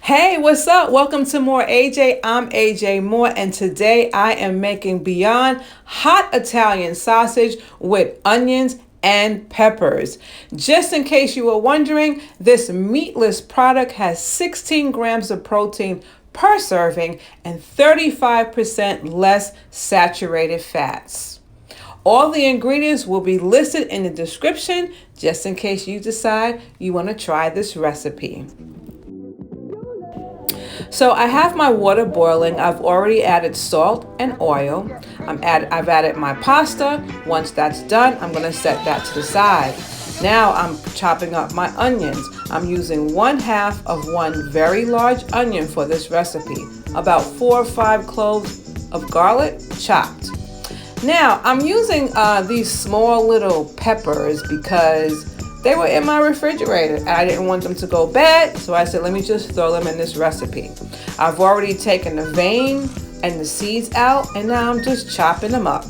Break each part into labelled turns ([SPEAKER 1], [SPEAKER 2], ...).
[SPEAKER 1] Hey, what's up? Welcome to More AJ. I'm AJ Moore, and today I am making Beyond Hot Italian sausage with onions and peppers. Just in case you were wondering, this meatless product has 16 grams of protein per serving and 35% less saturated fats. All the ingredients will be listed in the description just in case you decide you want to try this recipe. So I have my water boiling. I've already added salt and oil. I've added my pasta. Once that's done, I'm going to set that to the side. Now I'm chopping up my onions. I'm using 1/2 of one very large onion for this recipe. About 4 or 5 cloves of garlic chopped. Now I'm using these small little peppers because they were in my refrigerator and I didn't want them to go bad, so I said let me just throw them in this recipe. I've already taken the vein and the seeds out, and now I'm just chopping them up.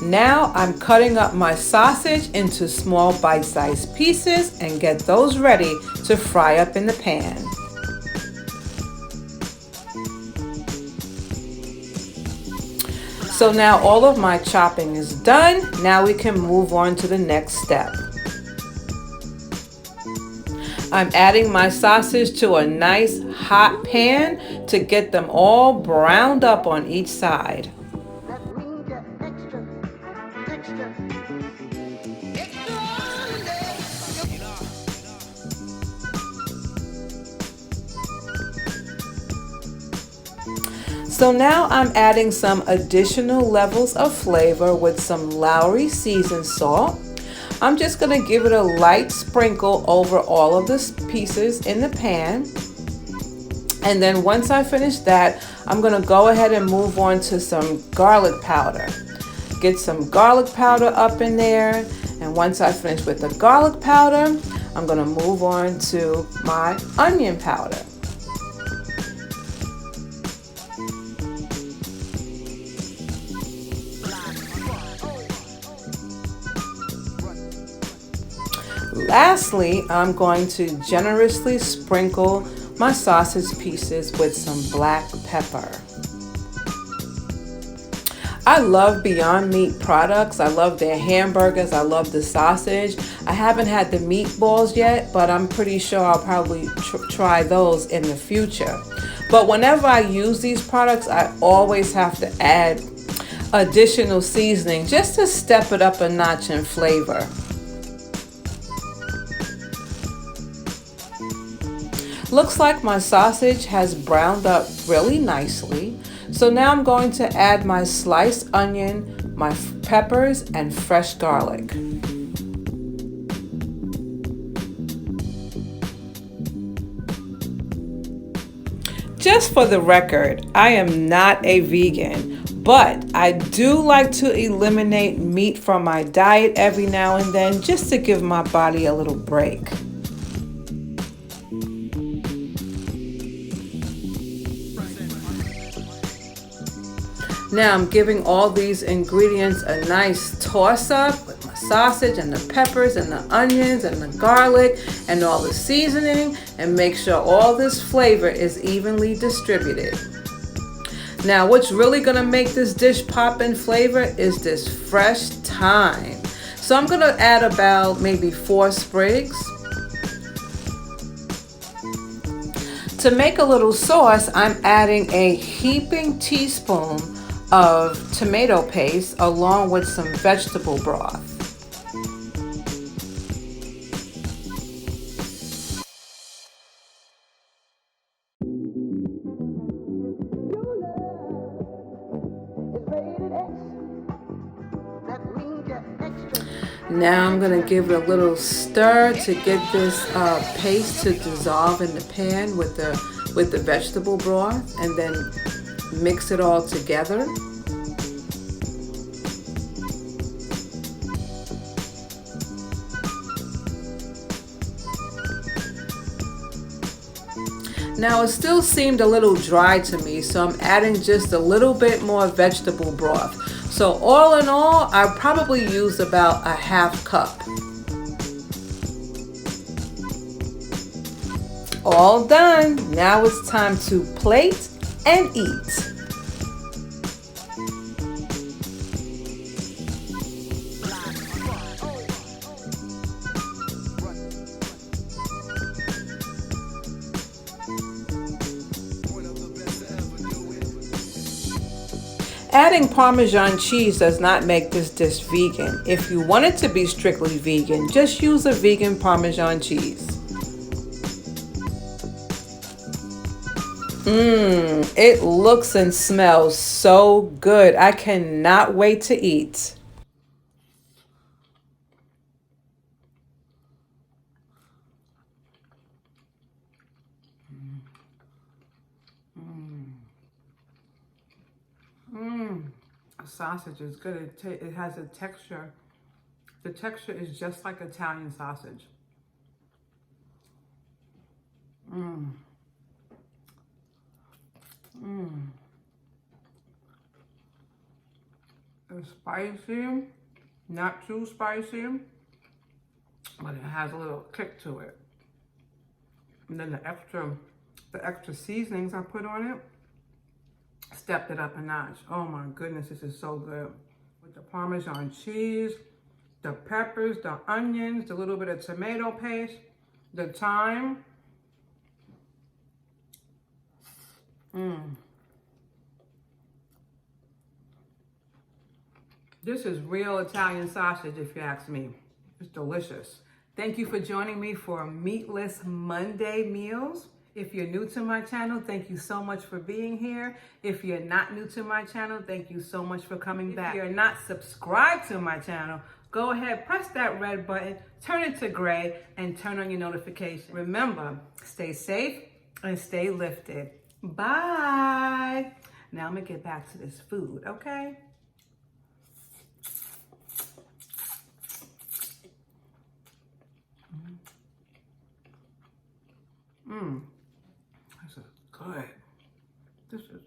[SPEAKER 1] Now I'm cutting up my sausage into small bite-sized pieces and get those ready to fry up in the pan. So now all of my chopping is done. Now we can move on to the next step. I'm adding my sausage to a nice hot pan to get them all browned up on each side. So now I'm adding some additional levels of flavor with some Lowry seasoned salt. I'm just going to give it a light sprinkle over all of the pieces in the pan. And then once I finish that, I'm going to go ahead and move on to some garlic powder. Get some garlic powder up in there. And once I finish with the garlic powder, I'm going to move on to my onion powder. Lastly, I'm going to generously sprinkle my sausage pieces with some black pepper. I love Beyond Meat products. I love their hamburgers. I love the sausage. I haven't had the meatballs yet, but I'm pretty sure I'll probably try those in the future. But whenever I use these products, I always have to add additional seasoning just to step it up a notch in flavor. Looks like my sausage has browned up really nicely. So now I'm going to add my sliced onion, my peppers, and fresh garlic. Just for the record, I am not a vegan, but I do like to eliminate meat from my diet every now and then just to give my body a little break. Now I'm giving all these ingredients a nice toss up with my sausage and the peppers and the onions and the garlic and all the seasoning, and make sure all this flavor is evenly distributed. Now what's really going to make this dish pop in flavor is this fresh thyme. So I'm going to add about maybe 4 sprigs. To make a little sauce, I'm adding a heaping teaspoon of tomato paste along with some vegetable broth. Now I'm going to give it a little stir to get this paste to dissolve in the pan with the vegetable broth, and then mix it all together. Now it still seemed a little dry to me, so I'm adding just a little bit more vegetable broth. So all in all, I probably used about a 1/2 cup. All done. Now it's time to plate and eat. Adding Parmesan cheese does not make this dish vegan. If you want it to be strictly vegan, just use a vegan Parmesan cheese. It looks and smells so good. I cannot wait to eat. The sausage is good. It has a texture. The texture is just like Italian sausage. It's spicy, not too spicy, but it has a little kick to it. And then the extra seasonings I put on it stepped it up a notch. Oh my goodness, this is so good. With the Parmesan cheese, the peppers, the onions, the little bit of tomato paste, the thyme. This is real Italian sausage, if you ask me. It's delicious. Thank you for joining me for Meatless Monday meals. If you're new to my channel, thank you so much for being here. If you're not new to my channel, thank you so much for coming back. If you're not subscribed to my channel, go ahead, press that red button, turn it to gray, and turn on your notifications. Remember, stay safe and stay lifted. Bye. Now I'm gonna get back to this food, okay? This is good. This is